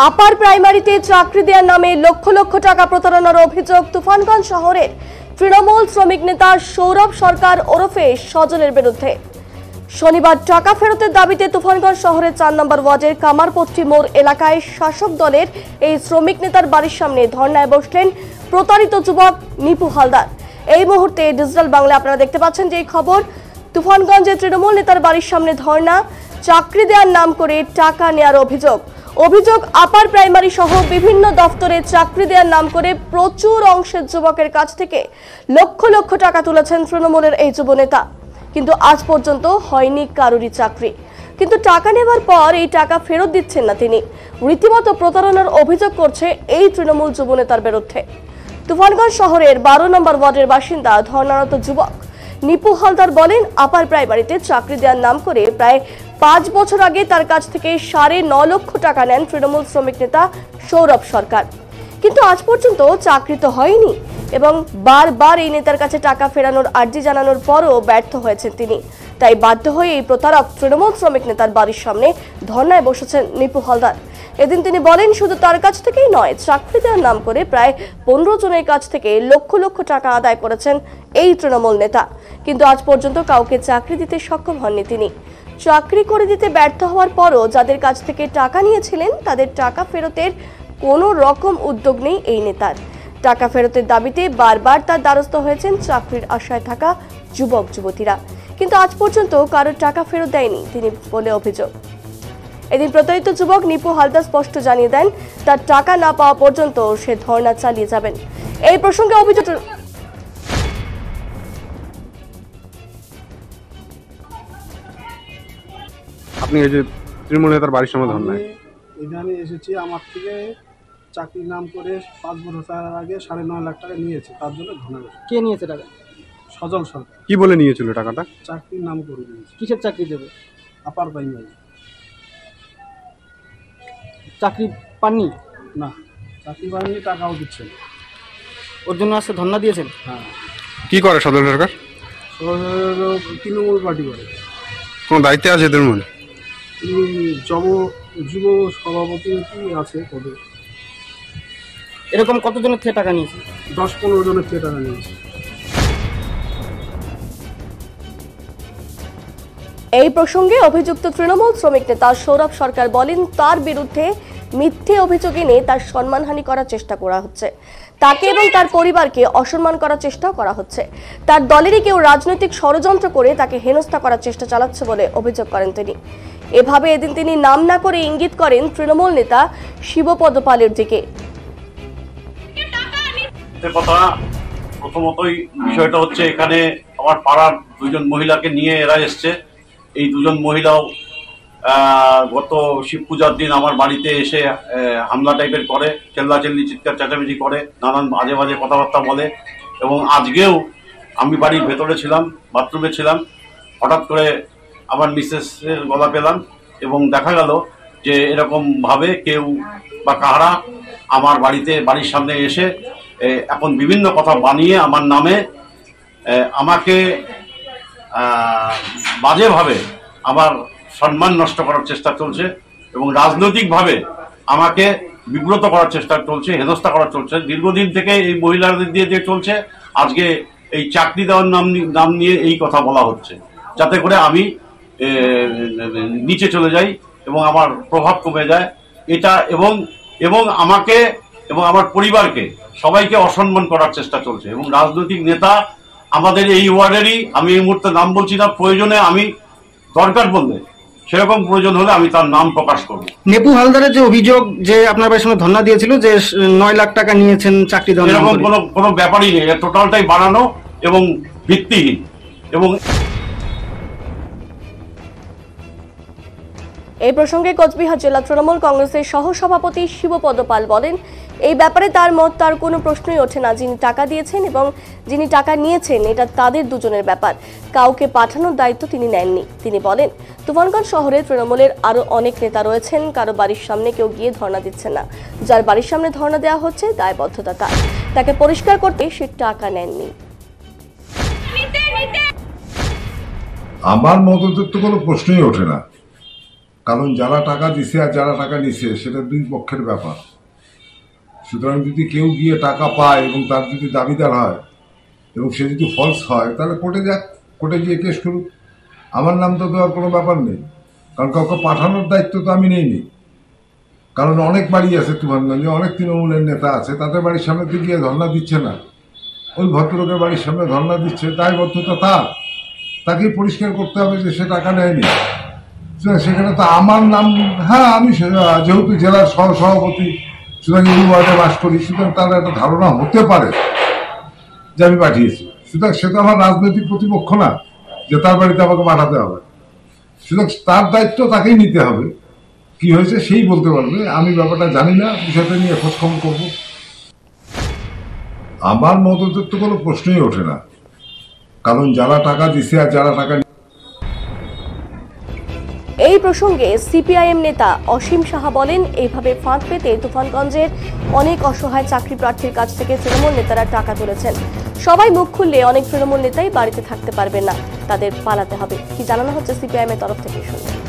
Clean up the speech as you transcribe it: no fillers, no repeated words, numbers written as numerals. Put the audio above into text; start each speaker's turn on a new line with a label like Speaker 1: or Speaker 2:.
Speaker 1: আপার প্রাইমারিতে চাকরি দেওয়ার নামে লক্ষ লক্ষ টাকা প্রতারণার অভিযোগ তুফানগঞ্জ শহরের তৃণমূল শ্রমিক নেতা সৌরভ সরকার ওরফে সজলের বিরুদ্ধে। শনিবার টাকা ফেরতের দাবিতে তুফানগঞ্জ শহরের 4 নম্বর ওয়ার্ডের কামারপট্টি মোড় এলাকায় শাসক দলের এই শ্রমিক নেতার বাড়ির সামনে ধর্নায় বসলেন প্রতারিত যুবক নিপু হালদার। এই মুহূর্তে ডিজিটাল বাংলা আপনারা দেখতে পাচ্ছেন যে এই খবর, তুফানগঞ্জের তৃণমূল নেতার বাড়ির সামনে ধর্না, চাকরি দেওয়ার নাম করে টাকা নেওয়ার অভিযোগ। আপার প্রাইমারি সহ বিভিন্ন দপ্তরে চাকরি দেওয়ার নাম করে প্রচুর অংশের যুবকের কাছ থেকে লক্ষ লক্ষ টাকা তুলেছেন তৃণমূলের এই যুব নেতা, কিন্তু আজ পর্যন্ত হয়নি কারোরই চাকরি। কিন্তু টাকা নেওয়ার পর এই টাকা ফেরত দিচ্ছেন না তিনি। রীতিমতো প্রতারণার অভিযোগ করছে এই তৃণমূল যুব নেতার বিরুদ্ধে। তুফানগঞ্জ শহরের 12 নম্বর ওয়ার্ডের বাসিন্দা ধর্নারত যুবক নিপু হালদার বলেন, আপার প্রাইমারিতে চাকরি দেওয়ার নাম করে প্রায় 5 বছর আগে তার কাছ থেকে 9.5 লক্ষ টাকা নেন তৃণমূল শ্রমিক নেতা সৌরভ সরকার, কিন্তু আজ পর্যন্ত চাকরি তো হয়নি এবং বারবার এই নেতার কাছে টাকা ফেরানোর আর্জি জানানোর পরও ব্যর্থ হয়েছেন তিনি। তাই বাধ্য হয়ে এই প্রতারক তৃণমূল শ্রমিক নেতার বাড়ির সামনে ধর্নায় বসেছেন নিপু হালদার। এদিন তিনি বলেন, শুধু তার কাছ থেকেই নয়, চাকরি দেওয়ার নাম করে প্রায় 15 জনের কাছ থেকে লক্ষ লক্ষ টাকা আদায় করেছেন এই তৃণমূল নেতা, কিন্তু আজ পর্যন্ত কাউকে চাকরি দিতে সক্ষম হননি তিনি। চাকরি করে দিতে ব্যর্থ হওয়ার পরও যাদের কাছ থেকে টাকা নিয়েছিলেন তাদের টাকা ফেরতের কোনো রকম উদ্যোগ নেই এই নেতার। টাকা ফেরতের দাবিতে বারবার তার দ্বারস্থ হয়েছেন চাকরির আশায় থাকা যুবক যুবতীরা, কিন্তু আজ পর্যন্ত কারোর টাকা ফেরত দেয়নি তিনি বলে অভিযোগ। এদিন প্রতারিত যুবক নিপু হালদার স্পষ্ট জানিয়ে দেন, তার টাকা না পাওয়া পর্যন্ত সে ধর্ণা চালিয়ে যাবেন। এই প্রসঙ্গে অভিযোগ
Speaker 2: আপনি এই যে তৃণমূল নেতার বাড়ির সামনে ধর্নায়
Speaker 3: এখানে এসেছি, আমার থেকে চাকরির নাম করে 5 বছর আগে 9.5 লাখ টাকা নিয়েছে, তার জন্য ধর্ণা।
Speaker 4: কে নিয়েছে টাকা?
Speaker 3: সজল সরকার।
Speaker 2: কি বলে নিয়েছিল টাকাটা?
Speaker 3: চাকরির নাম করে নিয়েছে।
Speaker 4: কিসের চাকরি দেবে?
Speaker 3: Upper primary.
Speaker 4: চাকরি পাননি?
Speaker 3: না, চাকরি পাননি, টাকাও দিচ্ছে না।
Speaker 4: ওর জন্য আসতে ধর্ণা দিয়েছেন?
Speaker 3: হ্যাঁ।
Speaker 2: কি করে সজল সরকার?
Speaker 3: তৃণমূল পার্টি করে।
Speaker 2: কোন দায়িত্বে আছে তৃণমূল?
Speaker 3: যুব সভাপতি আছে পদে।
Speaker 4: এরকম কতজনের থেকে টাকা নিয়েছে?
Speaker 3: 10-15 জনের থেকে টাকা নিয়েছে।
Speaker 1: এই প্রসঙ্গে অভিযুক্ত তৃণমূল শ্রমিক নেতা সৌরভ সরকার বলেন, তার বিরুদ্ধে মিথ্যে অভিযোগ এনে তার সম্মানহানি করার চেষ্টা করা হচ্ছে, তাকে এবং তার পরিবারকে অসম্মান করার চেষ্টা করা হচ্ছে। তার দলেরই কেউ রাজনৈতিক ষড়যন্ত্র করে তাকে হেনস্থা করার চেষ্টা চালাচ্ছে বলে অভিযোগ করেন তিনি। এভাবে এদিন তিনি নাম না করে ইঙ্গিত করেন তৃণমূল নেতা শিবপদ পালের দিকে।
Speaker 5: প্রথমতই বিষয়টা হচ্ছে, এখানে আমার পাড়ার 2 জন মহিলাকে নিয়ে এরা এসছে। এই 2 জন মহিলাও গত শিব পূজার দিন আমার বাড়িতে এসে হামলা টাইপের করে, চেল্লাচেল্লি, চিৎকার চেঁচামেচি করে, নানান বাজে বাজে কথাবার্তা বলে। এবং আজকেও আমি বাড়ির ভেতরে ছিলাম, বাথরুমে ছিলাম, হঠাৎ করে আমার মিসেসের গলা পেলাম এবং দেখা গেল যে এরকমভাবে কেউ বা কাহারা আমার বাড়ির সামনে এসে এখন বিভিন্ন কথা বানিয়ে আমার নামে আমাকে বাজেভাবে আমার সম্মান নষ্ট করার চেষ্টা চলছে এবং রাজনৈতিকভাবে আমাকে বিব্রত করার চেষ্টা চলছে, হেনস্থা করা চলছে। দীর্ঘদিন থেকে এই মহিলাদের দিয়ে যে চলছে, আজকে এই চাকরি দেওয়ার নাম নিয়ে এই কথা বলা হচ্ছে, যাতে করে আমি নিচে চলে যাই এবং আমার প্রভাব কমে যায়। এটা এবং আমাকে এবং আমার পরিবারকে সবাইকে অসম্মান করার চেষ্টা চলছে। এবং রাজনৈতিক নেতা আমাদের এই ওয়ার্ডেরই, আমি এই মুহূর্তে নাম বলছি না, প্রয়োজনে আমি দরকার বললে, সেরকম প্রয়োজন হলে আমি তার নাম প্রকাশ করব।
Speaker 4: নেপু হালদারের যে অভিযোগ যে আপনার বাড়ির সামনে ধর্ণা দিয়েছিল যে 9 লাখ টাকা নিয়েছেন চাকরি দেওয়ার,
Speaker 5: এরকম কোনো ব্যাপারই নেই। টোটালটাই বানানো এবং ভিত্তিহীন। এবং
Speaker 1: এই প্রসঙ্গে কোচবিহার জেলা তৃণমূল কংগ্রেসের সহসভাপতি শিবপদ পাল বলেন, এই ব্যাপারে তার কোনো প্রশ্নই ওঠে না। যিনি টাকা দিয়েছেন এবং যিনি টাকা নিয়েছেন, এটা তাদের দুজনের ব্যাপার, কাউকে পাঠানোর দায়িত্ব তিনি নেননি। তিনি বলেন, তুফানগঞ্জ শহরে তৃণমূলের আরো অনেক নেতা রয়েছেন, কারো বাড়ির সামনে কেউ গিয়ে ধর্ণা দিচ্ছেন না। যার বাড়ির সামনে ধর্ণা দেওয়া হচ্ছে, দায়বদ্ধতা তাকে পরিষ্কার করতে সে টাকা নেননি।
Speaker 6: আমার মদতের তো কোনো প্রশ্নই ওঠে না, কারণ যারা টাকা দিছে আর যারা টাকা নিছে সেটা দুই পক্ষের ব্যাপার। সুতরাং যদি কেউ গিয়ে টাকা পায় এবং তার যদি দাবিদার হয় এবং সে যদি ফলস হয়, তাহলে কোর্টে যাক, কোর্টে গিয়ে কেস করুক। আমার নাম তো দেওয়ার কোনো ব্যাপার নেই, কারণ কাউকে পাঠানোর দায়িত্ব তো আমি নেইনি। কারণ অনেক বাড়ি আছে তুফানগঞ্জে, অনেক তৃণমূলের নেতা আছে, তাদের বাড়ির সামনে তো গিয়ে ধর্ণা দিচ্ছে না, ওই ভদ্রলোকের বাড়ির সামনে ধর্ণা দিচ্ছে, দায়বদ্ধতা তার, তাকেই পরিষ্কার করতে হবে যে সে টাকা নেয়নি। সেখানে তো আমার নাম, হ্যাঁ আমি যেহেতু জেলার সহসভাপতি, সুতরাং এই ওয়ার্ডে বাস করি, সুতরাং তার একটা ধারণা হতে পারে যে আমি পাঠিয়েছি। সুতরাং সে তো আমার রাজনৈতিক প্রতিপক্ষ না যে তার বাড়িতে আমাকে পাঠাতে হবে। সুতরাং তার দায়িত্ব তাকেই নিতে হবে, কি হয়েছে সেই বলতে পারবে। আমি ব্যাপারটা জানি না, বিষয়টা নিয়ে খোঁজখবর করবো। আমার মদতের তো কোনো প্রশ্নই ওঠে না, কারণ যারা টাকা দিছে আর যারা টাকা
Speaker 1: এই প্রসঙ্গে সিপিআইএম নেতা অসীম সাহা বলেন, এইভাবে ফাঁদ পেতে তুফানগঞ্জের অনেক অসহায় চাকরি প্রার্থীর কাছ থেকে তৃণমূল নেতারা টাকা তুলেছেন। সবাই মুখ খুললে অনেক তৃণমূল নেতাই বাড়িতে থাকতে পারবে না, তাদের পালাতে হবে। কি জানানো হচ্ছে সিপিআইএম এর তরফ থেকে শুনুন।